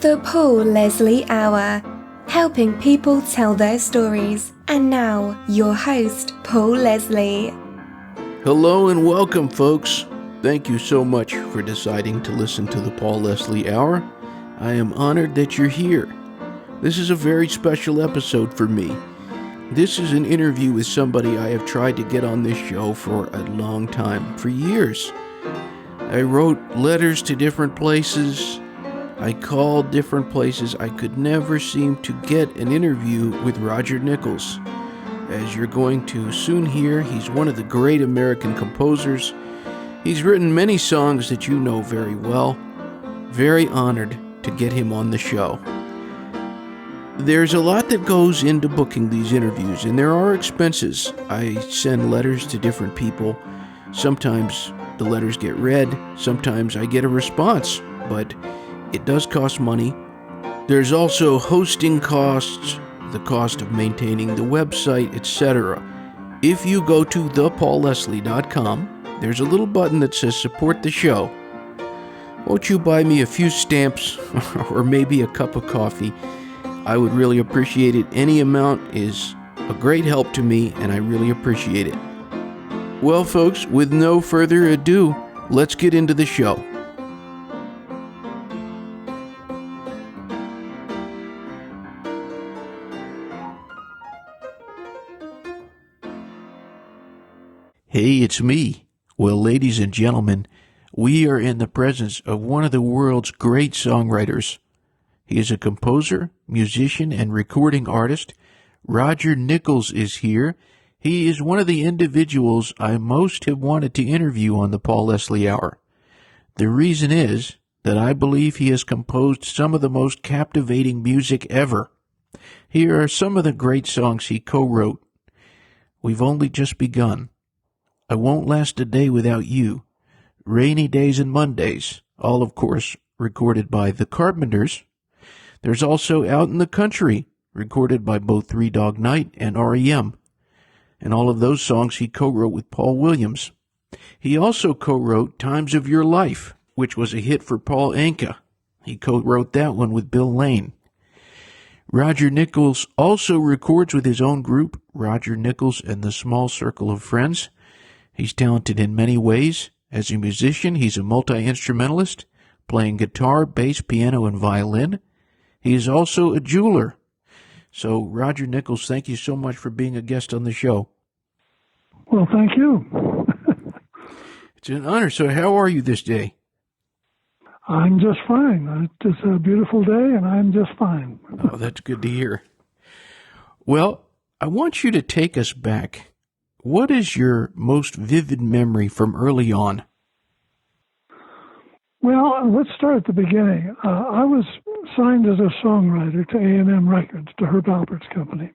The Paul Leslie Hour, helping people tell their stories. And now, your host, Paul Leslie. Hello and welcome, folks. Thank you so much for deciding to listen to the Paul Leslie Hour. I am honored that you're here. This is a very special episode for me. This is an interview with somebody I have tried to get on this show for a long time, for years. I wrote letters to different places. I called different places. I could never seem to get an interview with Roger Nichols. As you're going to soon hear, he's one of the great American composers. He's written many songs that you know very well. Very honored to get him on the show. There's a lot that goes into booking these interviews, and there are expenses. I send letters to different people. Sometimes the letters get read. Sometimes I get a response, but it does cost money. There's also hosting costs, the cost of maintaining the website, etc. If you go to thepaulleslie.com, there's a little button that says support the show. Won't you buy me a few stamps or maybe a cup of coffee? I would really appreciate it. Any amount is a great help to me, and I really appreciate it. Well, folks, with no further ado, let's get into the show. Hey, it's me. Well, ladies and gentlemen, we are in the presence of one of the world's great songwriters. He is a composer, musician, and recording artist. Roger Nichols is here. He is one of the individuals I most have wanted to interview on the Paul Leslie Hour. The reason is that I believe he has composed some of the most captivating music ever. Here are some of the great songs he co-wrote. We've Only Just Begun. I Won't Last a Day Without You, Rainy Days and Mondays, all of course recorded by the Carpenters. There's also Out in the Country, recorded by both Three Dog Night and R.E.M. And all of those songs he co-wrote with Paul Williams. He also co-wrote Times of Your Life, which was a hit for Paul Anka. He co-wrote that one with Bill Lane. Roger Nichols also records with his own group, Roger Nichols and the Small Circle of Friends. He's talented in many ways. As a musician, he's a multi-instrumentalist, playing guitar, bass, piano, and violin. He is also a jeweler. So, Roger Nichols, thank you so much for being a guest on the show. Well, thank you. It's an honor. So, how are you this day? I'm just fine. It's a beautiful day, and I'm just fine. Oh, that's good to hear. Well, I want you to take us back. What is your most vivid memory from early on? Well, let's start at the beginning. I was signed as a songwriter to R.E.M Records, to Herb Alpert's company.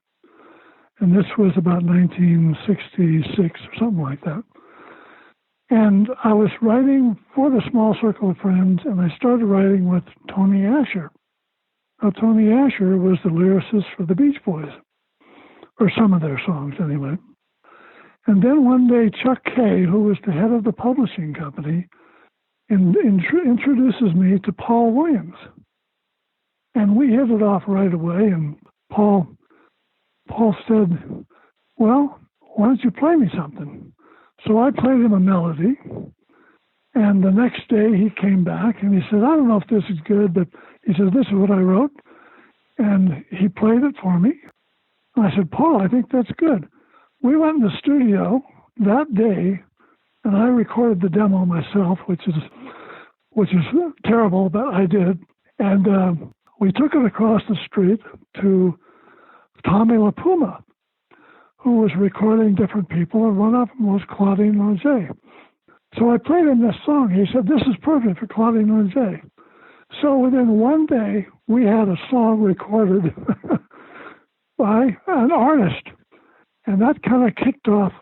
And this was about 1966 or something like that. And I was writing for the Small Circle of Friends, and I started writing with Tony Asher. Now, Tony Asher was the lyricist for the Beach Boys, or some of their songs anyway. And then one day, Chuck Kay, who was the head of the publishing company, introduces me to Paul Williams. And we hit it off right away, and Paul said, well, why don't you play me something? So I played him a melody, and the next day he came back, and he said, I don't know if this is good, but he said, this is what I wrote. And he played it for me. And I said, Paul, I think that's good. We went in the studio that day, and I recorded the demo myself, which is terrible, but I did. And we took it across the street to Tommy LaPuma, who was recording different people, and one of them was Claudine Longet. So I played him this song. He said, this is perfect for Claudine Longet. So within one day, we had a song recorded by an artist. And that kind of kicked off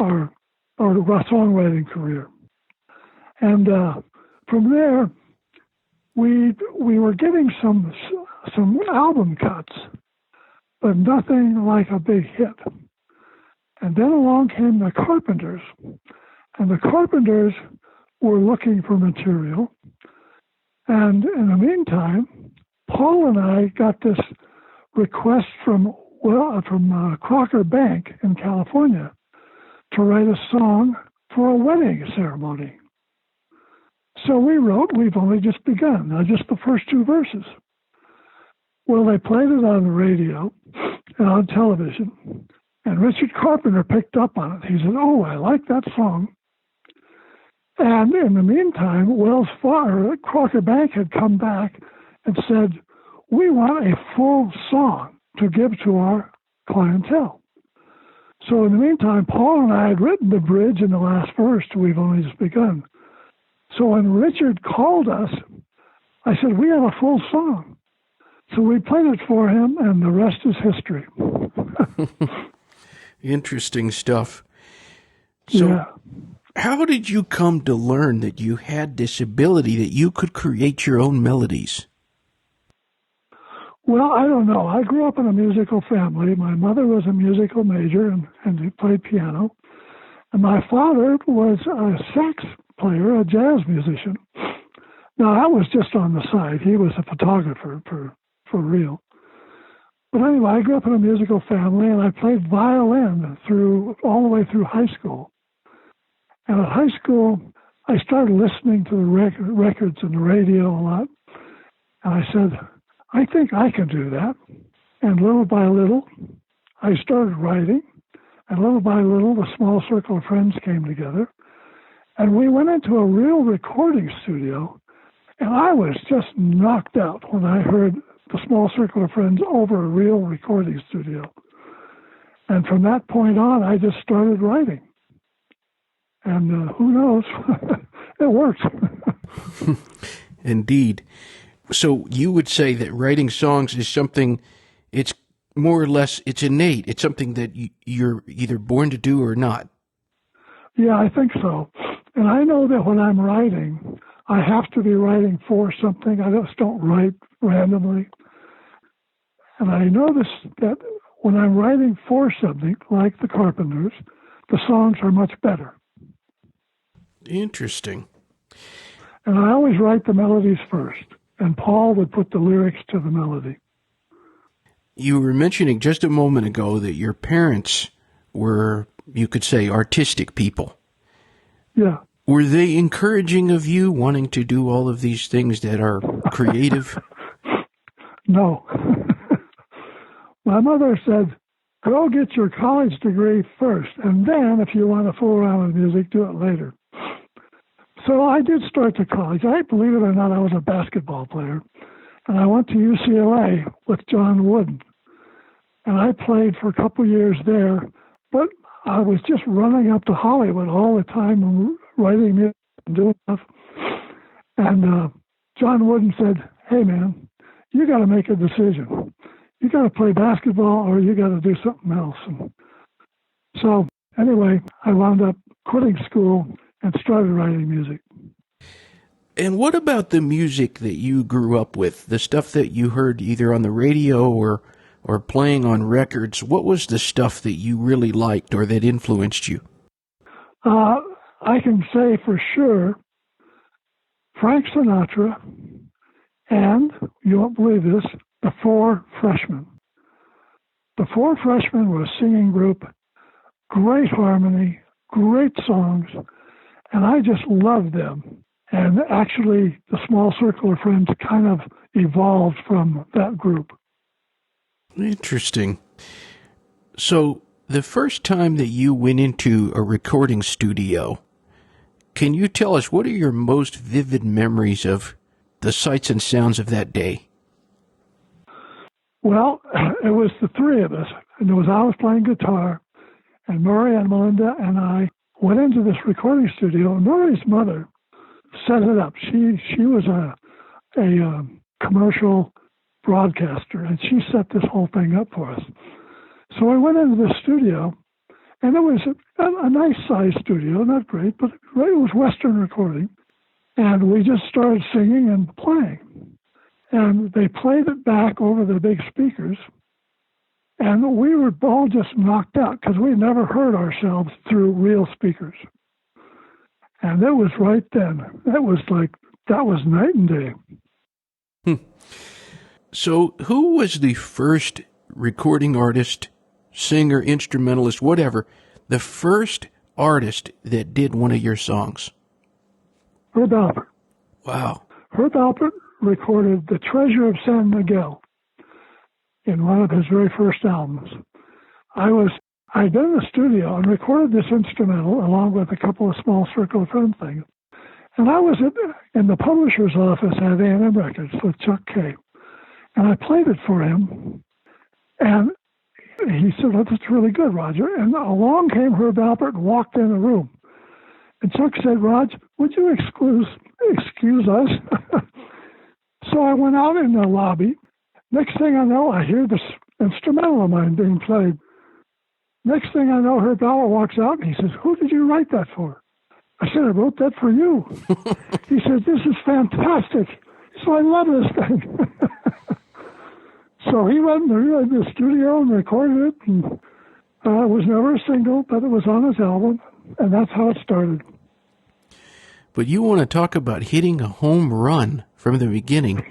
our songwriting career. And from there, we were getting some album cuts, but nothing like a big hit. And then along came the Carpenters. And the Carpenters were looking for material. And in the meantime, Paul Paul and I got this request from Crocker Bank in California to write a song for a wedding ceremony. So we wrote We've Only Just Begun, just the first two verses. Well, they played it on the radio and on television, and Richard Carpenter picked up on it. He said, "Oh, I like that song." And in the meantime, Wells Fargo, Crocker Bank had come back and said, "We want a full song to give to our clientele." So in the meantime, Paul and I had written the bridge in the last verse to We've Only Just Begun. So when Richard called us, I said, "We have a full song." So we played it for him, and the rest is history. Interesting stuff. So yeah. How did you come to learn that you had this ability that you could create your own melodies? Well, I don't know. I grew up in a musical family. My mother was a musical major and he played piano. And my father was a sax player, a jazz musician. Now, that was just on the side. He was a photographer for real. But anyway, I grew up in a musical family, and I played violin all the way through high school. And at high school, I started listening to the records and the radio a lot. And I said, I think I can do that. And little by little, I started writing. And little by little, a small circle of friends came together. And we went into a real recording studio. And I was just knocked out when I heard the small circle of friends over a real recording studio. And from that point on, I just started writing. And who knows? It worked. Indeed. So you would say that writing songs is something, it's more or less, it's innate. It's something that you're either born to do or not. Yeah, I think so. And I know that when I'm writing, I have to be writing for something. I just don't write randomly. And I notice that when I'm writing for something, like the Carpenters, the songs are much better. Interesting. And I always write the melodies first, and Paul would put the lyrics to the melody. You were mentioning just a moment ago that your parents were, you could say, artistic people. Yeah. Were they encouraging of you wanting to do all of these things that are creative? No. My mother said, go get your college degree first, and then if you want to fool around with music, do it later. So I did start to college. Believe it or not, I was a basketball player. And I went to UCLA with John Wooden. And I played for a couple years there, but I was just running up to Hollywood all the time and writing music and doing stuff. And John Wooden said, hey, man, you got to make a decision. You got to play basketball or you got to do something else. And so anyway, I wound up quitting school and started writing music. And what about the music that you grew up with, the stuff that you heard either on the radio or playing on records? What was the stuff that you really liked or that influenced you? I can say for sure Frank Sinatra and, you won't believe this, the Four Freshmen. The Four Freshmen were a singing group, great harmony, great songs, and I just loved them. And actually, the Small Circle of Friends kind of evolved from that group. Interesting. So, the first time that you went into a recording studio, can you tell us what are your most vivid memories of the sights and sounds of that day? Well, it was the three of us. And I was playing guitar, and Murray and Melinda and I went into this recording studio. And Murray's mother set it up. She was a commercial broadcaster, and she set this whole thing up for us. So I went into the studio, and it was a nice-sized studio, not great, but it was Western recording. And we just started singing and playing. And they played it back over the big speakers, and we were all just knocked out because we never heard ourselves through real speakers. And it was right then. That was night and day. So who was the first recording artist, singer, instrumentalist, whatever, the first artist that did one of your songs? Herb Alpert. Wow. Herb Alpert recorded The Treasure of San Miguel in one of his very first albums. I'd been in the studio and recorded this instrumental along with a couple of small circle of friend things. And I was in the publisher's office at R.E.M. Records with Chuck Kay. And I played it for him. And he said, "Oh, that's really good, Roger." And along came Herb Alpert and walked in the room. And Chuck said, "Rog, would you excuse us?" So I went out in the lobby. Next thing I know, I hear this instrumental of mine being played. Next thing I know, Herb Alpert walks out and he says, "Who did you write that for?" I said, "I wrote that for you." He said, "This is fantastic." So I love this thing. So he went in the studio and recorded it. And it was never a single, but it was on his album. And that's how it started. But you want to talk about hitting a home run from the beginning.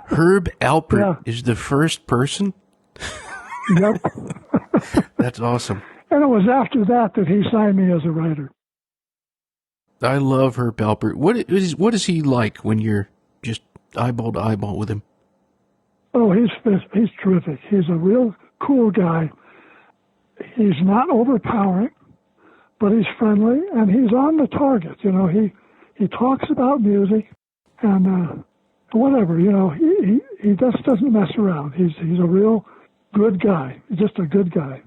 Herb Alpert is the first person? Yep. That's awesome. And it was after that he signed me as a writer. I love Herb Alpert. What is he like when you're just eyeball to eyeball with him? Oh, he's terrific. He's a real cool guy. He's not overpowering, but he's friendly, and he's on the target. You know, he talks about music and whatever. You know, he just doesn't mess around. He's a real good guy. He's just a good guy.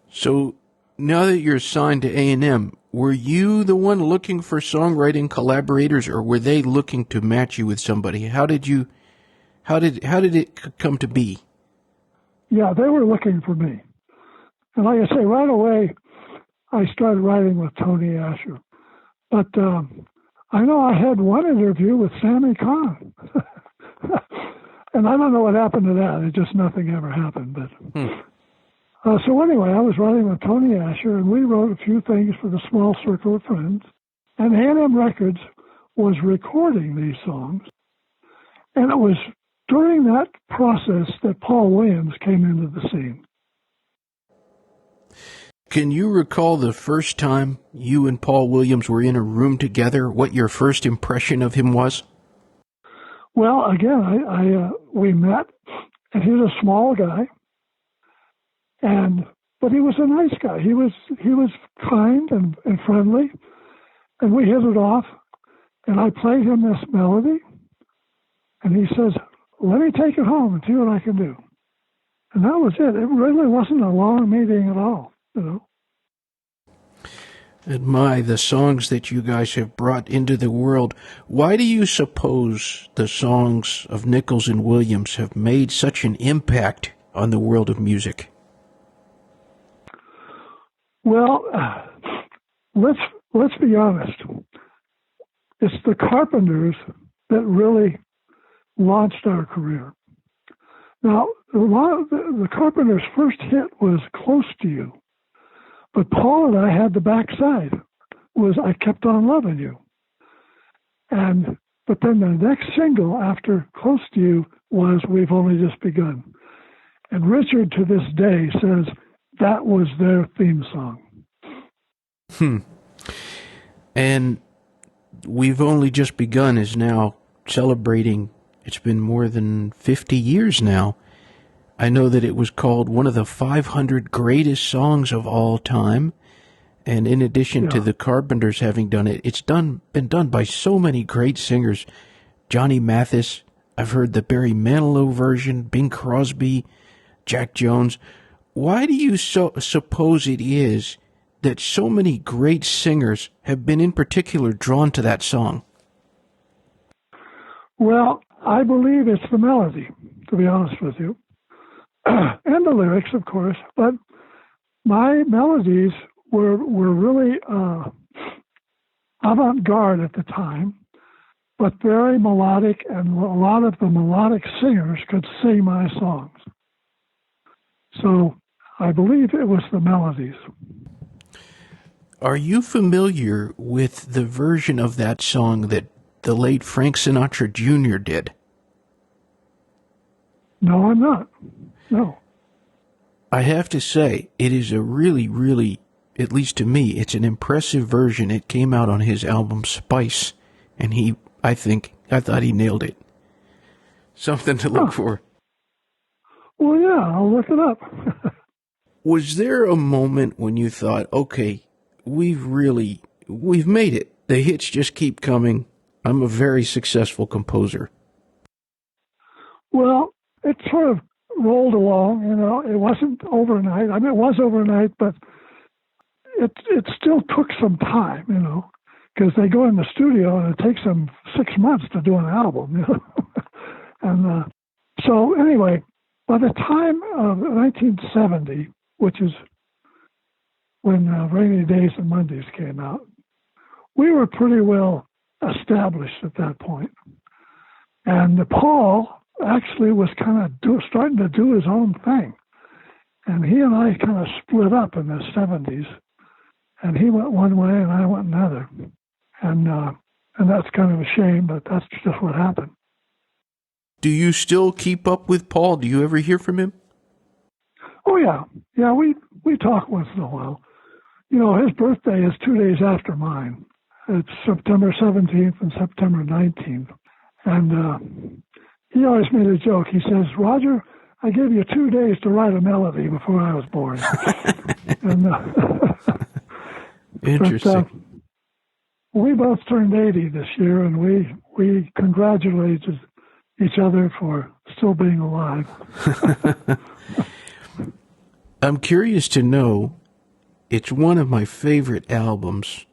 So now that you're signed to A&M, were you the one looking for songwriting collaborators, or were they looking to match you with somebody? How did it come to be? Yeah, they were looking for me. And like I say, right away, I started writing with Tony Asher. But I know I had one interview with Sammy Kahn. And I don't know what happened to that. It just nothing ever happened. But so anyway, I was writing with Tony Asher, and we wrote a few things for the small circle of friends. And A&M Records was recording these songs. And it was during that process that Paul Williams came into the scene. Can you recall the first time you and Paul Williams were in a room together, what your first impression of him was? Well, again, we met, and he was a small guy, but he was a nice guy. He was kind and friendly, and we hit it off. And I played him this melody, and he says, "Let me take it home and see what I can do." And that was it. It really wasn't a long meeting at all, you know. And the songs that you guys have brought into the world, why do you suppose the songs of Nichols and Williams have made such an impact on the world of music? Well, let's be honest. It's the Carpenters that really launched our career. Now, the Carpenters' first hit was "Close to You," but Paul and I had the backside. Was "I Kept on Loving You," but then the next single after "Close to You" was "We've Only Just Begun," and Richard to this day says that was their theme song. And "We've Only Just Begun" is now celebrating. It's been more than 50 years now. I know that it was called one of the 500 greatest songs of all time. And in addition to the Carpenters having done it, it's been done by so many great singers. Johnny Mathis, I've heard the Barry Manilow version, Bing Crosby, Jack Jones. Why do you suppose it is that so many great singers have been in particular drawn to that song? Well, I believe it's the melody, to be honest with you, and the lyrics, of course. But my melodies were really avant-garde at the time, but very melodic, and a lot of the melodic singers could sing my songs. So I believe it was the melodies. Are you familiar with the version of that song that the late Frank Sinatra Jr. did? No, I'm not. No. I have to say, it is a really, really, at least to me, it's an impressive version. It came out on his album Spice, and I thought he nailed it. Something to look for. Well, yeah, I'll look it up. Was there a moment when you thought, okay, we've made it. The hits just keep coming. I'm a very successful composer. Well, it sort of rolled along, It wasn't overnight. I mean, it was overnight, but it still took some time, because they go in the studio and it takes them 6 months to do an album, And so anyway, by the time of 1970, which is when Rainy Days and Mondays came out, we were pretty well established at that point. And Paul actually was kind of starting to do his own thing. And he and I kind of split up in the 70s. And he went one way and I went another. And that's kind of a shame, but that's just what happened. Do you still keep up with Paul? Do you ever hear from him? Oh, yeah. Yeah, we talk once in a while. His birthday is 2 days after mine. It's September 17th and September 19th. And he always made a joke. He says, Roger, I gave you 2 days to write a melody before I was born. And, interesting. But, we both turned 80 this year, and we congratulated each other for still being alive. I'm curious to know, it's one of my favorite albums.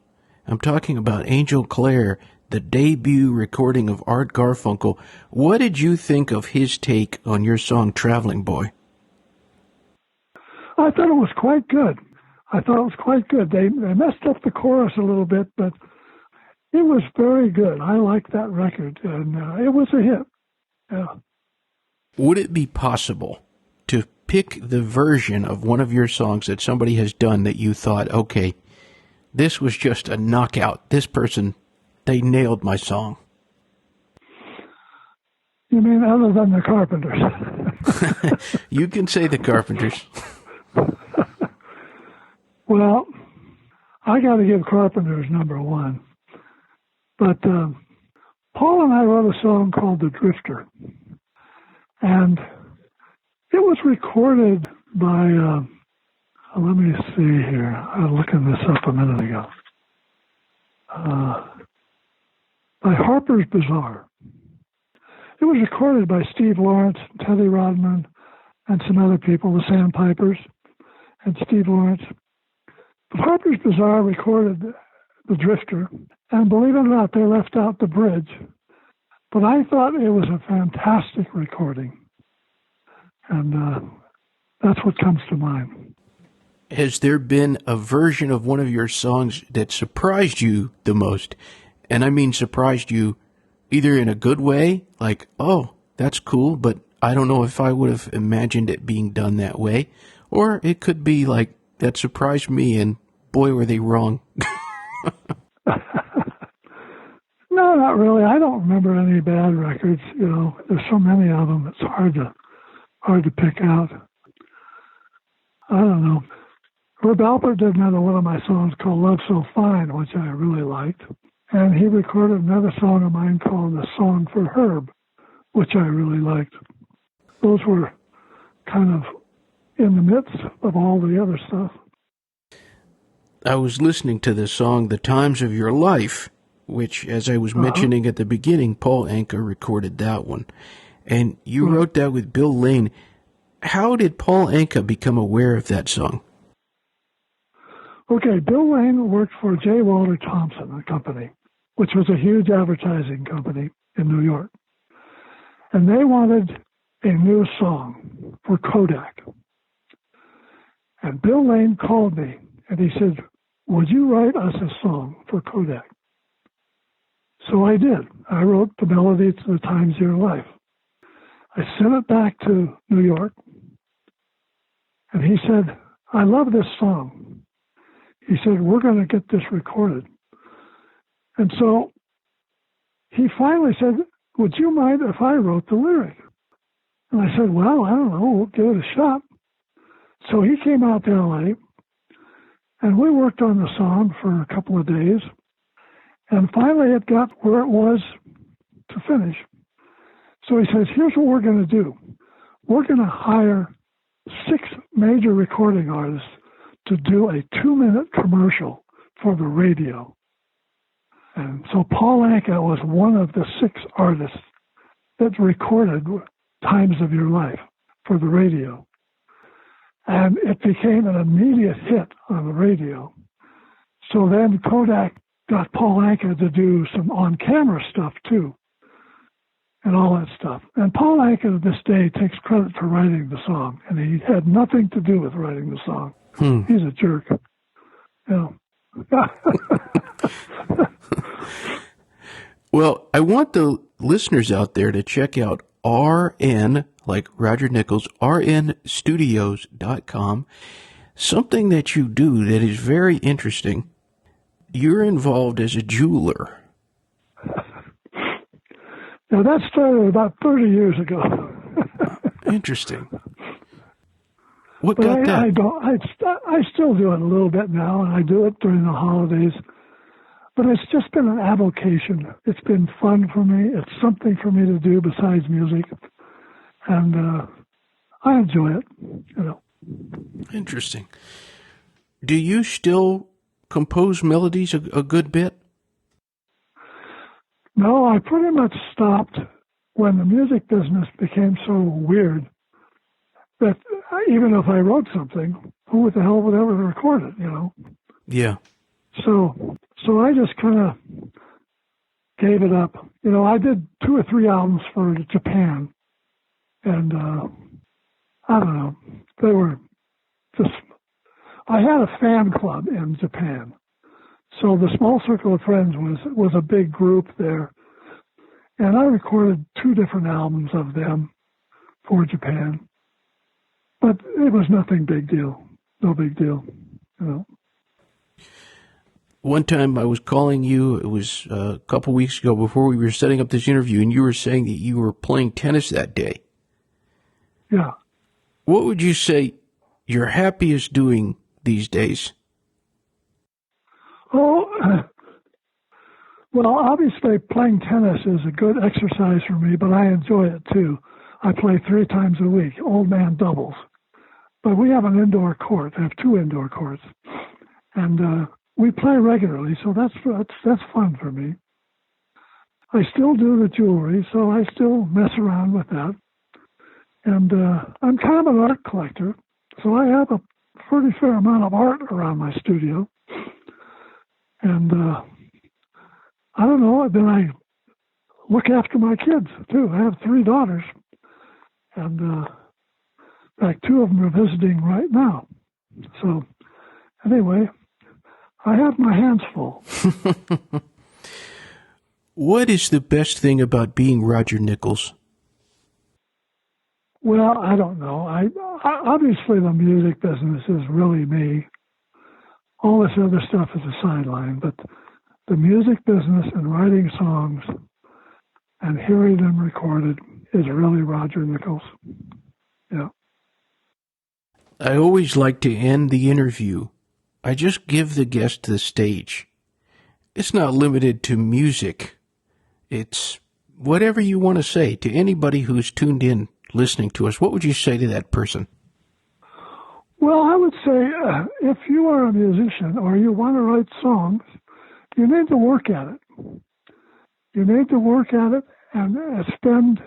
I'm talking about Angel Clare, the debut recording of Art Garfunkel. What did you think of his take on your song Traveling Boy? I thought it was quite good. They messed up the chorus a little bit, but it was very good. I liked that record, and it was a hit. Yeah. Would it be possible to pick the version of one of your songs that somebody has done that you thought, okay, this was just a knockout. This person, they nailed my song? You mean other than the Carpenters? You can say the Carpenters. Well, I got to give Carpenters number one. But Paul and I wrote a song called The Drifter. And it was recorded by, let me see here. I was looking this up a minute ago. By Harper's Bazaar. It was recorded by Steve Lawrence, Teddy Rodman, and some other people, the Sandpipers, and Steve Lawrence. But Harper's Bazaar recorded The Drifter, and believe it or not, they left out the bridge. But I thought it was a fantastic recording, and that's what comes to mind. Has there been a version of one of your songs that surprised you the most? And I mean surprised you either in a good way, like, oh, that's cool, but I don't know if I would have imagined it being done that way. Or it could be like, that surprised me, and boy, were they wrong. No, not really. I don't remember any bad records. There's so many of them, it's hard to pick out. I don't know. Herb Alpert did another one of my songs called Love So Fine, which I really liked. And he recorded another song of mine called The Song for Herb, which I really liked. Those were kind of in the midst of all the other stuff. I was listening to the song The Times of Your Life, which, as I was mentioning at the beginning, Paul Anka recorded that one. And you wrote that with Bill Lane. How did Paul Anka become aware of that song? Okay, Bill Lane worked for J. Walter Thompson, a company, which was a huge advertising company in New York. And they wanted a new song for Kodak. And Bill Lane called me, and he said, would you write us a song for Kodak? So I did. I wrote the melody to The Times of Your Life. I sent it back to New York, and he said, I love this song. He said, we're going to get this recorded. And so he finally said, would you mind if I wrote the lyric? And I said, well, I don't know, we'll give it a shot. So he came out to L.A., and we worked on the song for a couple of days. And finally it got where it was to finish. So he says, here's what we're going to do. We're going to hire 6 major recording artists to do a 2-minute commercial for the radio. And so Paul Anka was one of the 6 artists that recorded Times of Your Life for the radio. And it became an immediate hit on the radio. So then Kodak got Paul Anka to do some on-camera stuff too, and all that stuff. And Paul Anka to this day takes credit for writing the song, and he had nothing to do with writing the song. He's a jerk. You know. Well, I want the listeners out there to check out R.N., like Roger Nichols, rnstudios.com. Something that you do that is very interesting. You're involved as a jeweler. Now, that started about 30 years ago. Interesting. What but got that? I still do it a little bit now, and I do it during the holidays. But it's just been an avocation. It's been fun for me. It's something for me to do besides music. And I enjoy it, you know. Interesting. Do you still compose melodies a good bit? No, I pretty much stopped when the music business became so weird that even if I wrote something, who the hell would ever record it, you know? Yeah. So I just kind of gave it up. You know, I did 2 or 3 albums for Japan, and I don't know, they were just, I had a fan club in Japan. So the Small Circle of Friends was a big group there. And I recorded 2 different albums of them for Japan. But it was nothing big deal. No big deal, you know. One time I was calling you, it was a couple weeks ago before we were setting up this interview, and you were saying that you were playing tennis that day. Yeah. What would you say you're happiest doing these days? Oh, well, obviously playing tennis is a good exercise for me, but I enjoy it too. I play 3 times a week, old man doubles. But we have an indoor court. I have 2 indoor courts. And we play regularly, so that's fun for me. I still do the jewelry, so I still mess around with that. And I'm kind of an art collector, so I have a pretty fair amount of art around my studio. And I don't know, then I look after my kids, too. I have 3 daughters. And in fact, 2 of them are visiting right now. So anyway, I have my hands full. What is the best thing about being Roger Nichols? Well, I don't know. I obviously the music business is really me. All this other stuff is a sideline, but the music business and writing songs and hearing them recorded is really Roger Nichols. Yeah. I always like to end the interview. I just give the guest the stage. It's not limited to music. It's whatever you want to say to anybody who's tuned in listening to us. What would you say to that person? Well, I would say if you are a musician or you want to write songs, you need to work at it. You need to work at it and spend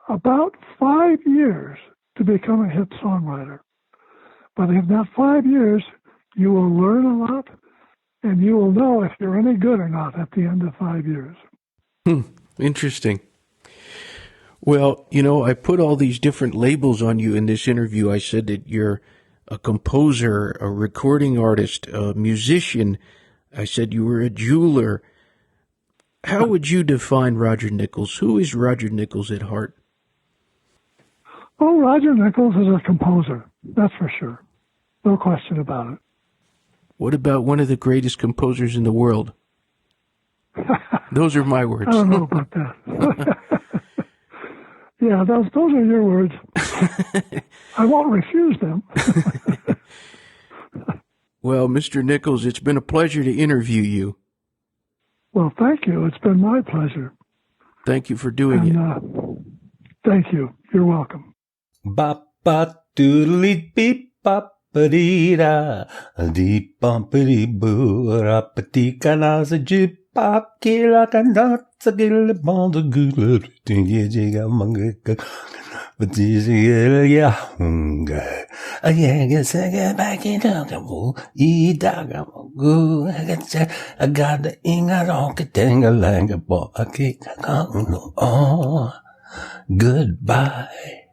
about 5 years to become a hit songwriter. But in that 5 years, you will learn a lot, and you will know if you're any good or not at the end of 5 years. Interesting. Well, you know, I put all these different labels on you in this interview. I said that you're a composer, a recording artist, a musician. I said you were a jeweler. How would you define Roger Nichols? Who is Roger Nichols at heart? Oh, Roger Nichols is a composer, that's for sure. No question about it. What about one of the greatest composers in the world? Those are my words. I don't know about that. Yeah, those are your words. I won't refuse them. Well, Mr. Nichols, it's been a pleasure to interview you. Well, thank you. It's been my pleasure. Thank you for doing it. Thank you. You're welcome. Ba doodly beep bop dee da dee bumpity boo rapati kanaza jip pop kila kanatsa gil bond good tinga manga but this yeah I guess I get back in I got the inga rock tinga langa bo I can't no goodbye.